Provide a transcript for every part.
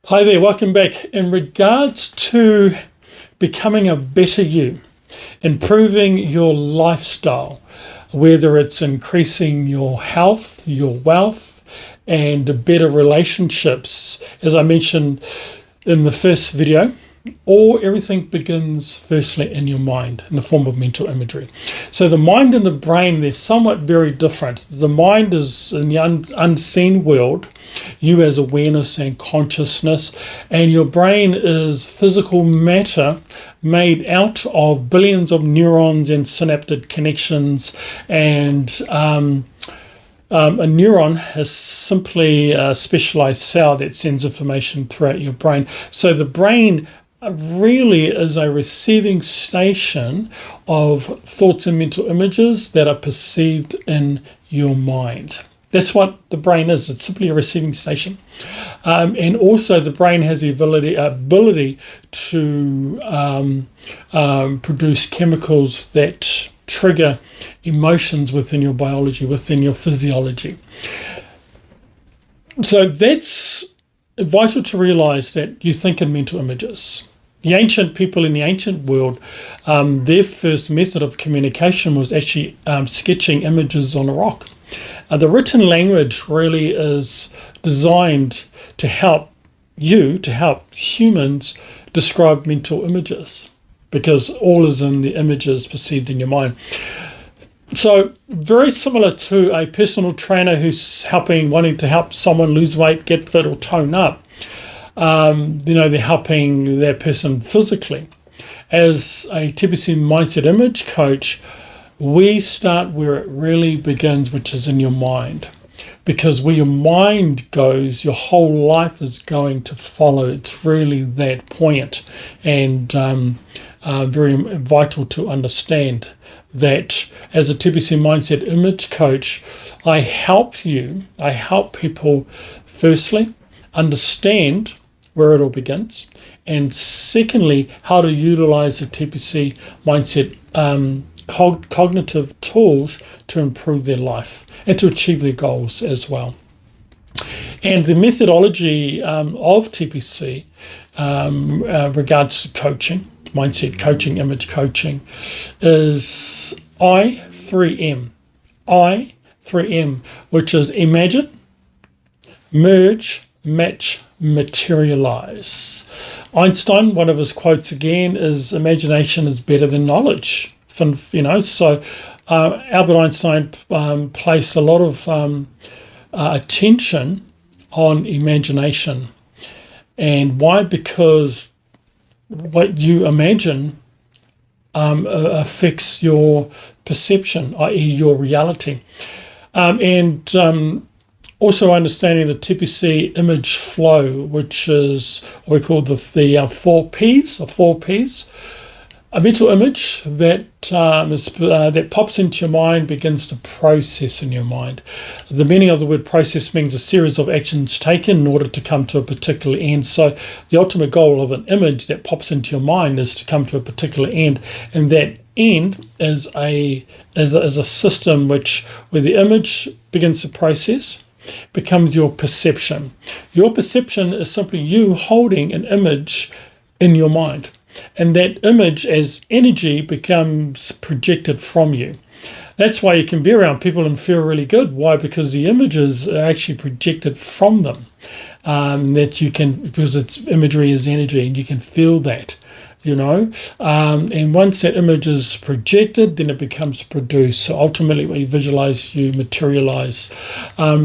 Hi there, welcome back. In regards to becoming a better you, improving your lifestyle, whether it's increasing your health, your wealth, and better relationships, as I mentioned in the first video, everything begins firstly in your mind in the form of mental imagery. So the mind and the brain, they're somewhat very different. The mind is in the unseen world, you as awareness and consciousness, and your brain is physical matter made out of billions of neurons and synaptic connections, and a neuron is simply a specialized cell that sends information throughout your brain. So the brain really is a receiving station of thoughts and mental images that are perceived in your mind. That's what the brain is. It's simply a receiving station. And also the brain has the ability to produce chemicals that trigger emotions within your biology, within your physiology. So that's vital to realize that you think in mental images. The ancient people in the ancient world, their first method of communication was actually sketching images on a rock. The written language really is designed to help humans describe mental images, because all is in the images perceived in your mind. So very similar to a personal trainer who's wanting to help someone lose weight, get fit, or tone up. They're helping that person physically. As a TPC mindset image coach, we start where it really begins, which is in your mind. Because where your mind goes, your whole life is going to follow. It's really that point, and very vital to understand that as a TPC mindset image coach, I help people firstly understand where it all begins, and secondly, how to utilize the TPC mindset cognitive tools to improve their life and to achieve their goals as well. And the methodology of TPC regards to coaching, mindset coaching, image coaching, is I3M, which is imagine, merge, match, materialize. Einstein, one of his quotes again is, imagination is better than knowledge. So Albert Einstein placed a lot of attention on imagination. And why? Because what you imagine affects your perception, i.e. your reality. Also understanding the TPC image flow, which is what we call the 4 Ps. A mental image that pops into your mind begins to process in your mind. The meaning of the word process means a series of actions taken in order to come to a particular end. So the ultimate goal of an image that pops into your mind is to come to a particular end, and that end is a system where the image begins to process becomes your perception. Your perception is simply you holding an image in your mind. And that image as energy becomes projected from you. That's why you can be around people and feel really good. Why? Because the images are actually projected from them. Because its imagery is energy, and you can feel that, and once that image is projected, then it becomes produced. So ultimately, when you visualize, you materialize.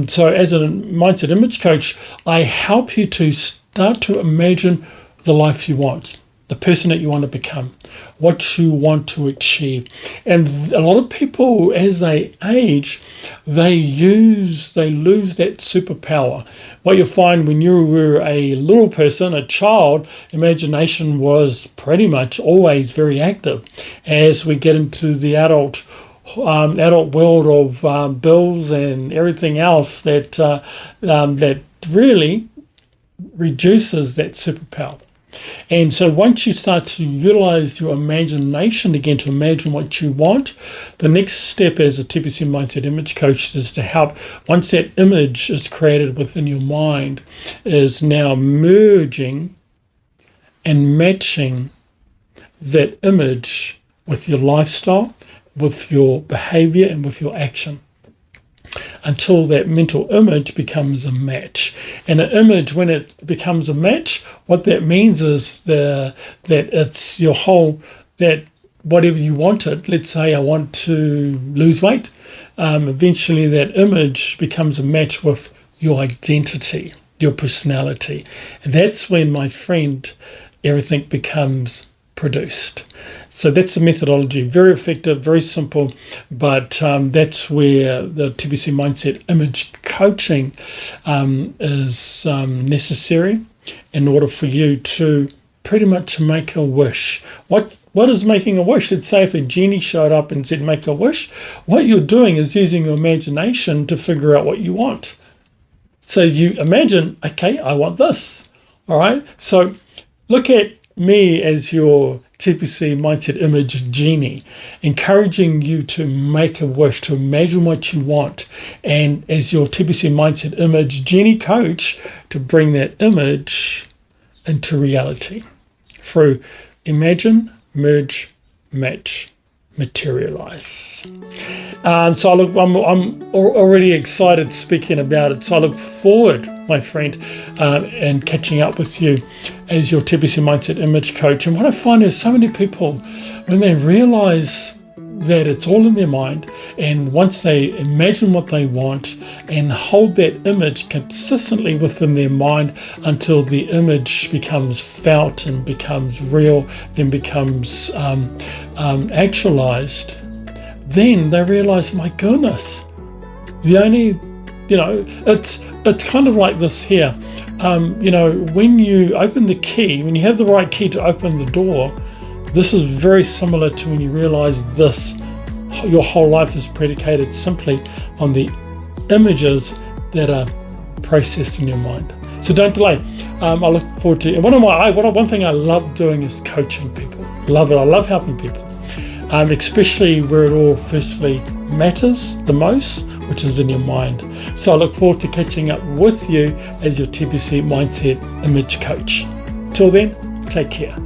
So as a mindset image coach, I help you to start to imagine the life you want, the person that you want to become, what you want to achieve. And a lot of people, as they age, they lose that superpower. What you'll find when you were a little person, a child, imagination was pretty much always very active. As we get into the adult world of bills and everything else, that really reduces that superpower. And so once you start to utilize your imagination again to imagine what you want, the next step as a TPC Mindset Image Coach is to help, once that image is created within your mind, is now merging and matching that image with your lifestyle, with your behavior, and with your action, until that mental image becomes a match. And an image, when it becomes a match, what that means is that it's your whole, that whatever you wanted, let's say I want to lose weight, eventually that image becomes a match with your identity, your personality. And that's when, my friend, everything becomes produced. So that's the methodology. Very effective, very simple, but that's where the TPC Mindset Image Coaching is necessary in order for you to pretty much make a wish. What is making a wish? Let's say if a genie showed up and said make a wish, what you're doing is using your imagination to figure out what you want. So you imagine, okay, I want this. All right. So look at me as your TPC Mindset Image Genie, encouraging you to make a wish, to imagine what you want, and as your TPC Mindset Image Genie Coach, to bring that image into reality through imagine, merge, match, materialize. So I'm already excited speaking about it. So I look forward, my friend, and catching up with you as your TPC Mindset Image Coach. And what I find is so many people, when they realize that it's all in their mind, and once they imagine what they want and hold that image consistently within their mind until the image becomes felt and becomes real, then becomes actualized, then they realize, my goodness, the only, it's kind of like this here. When you open the key, when you have the right key to open the door, this is very similar to when you realize this, your whole life is predicated simply on the images that are processed in your mind. So don't delay. I look forward to it. One thing I love doing is coaching people. Love it. I love helping people, especially where it all firstly matters the most, which is in your mind. So I look forward to catching up with you as your TPC Mindset Image Coach. Till then, take care.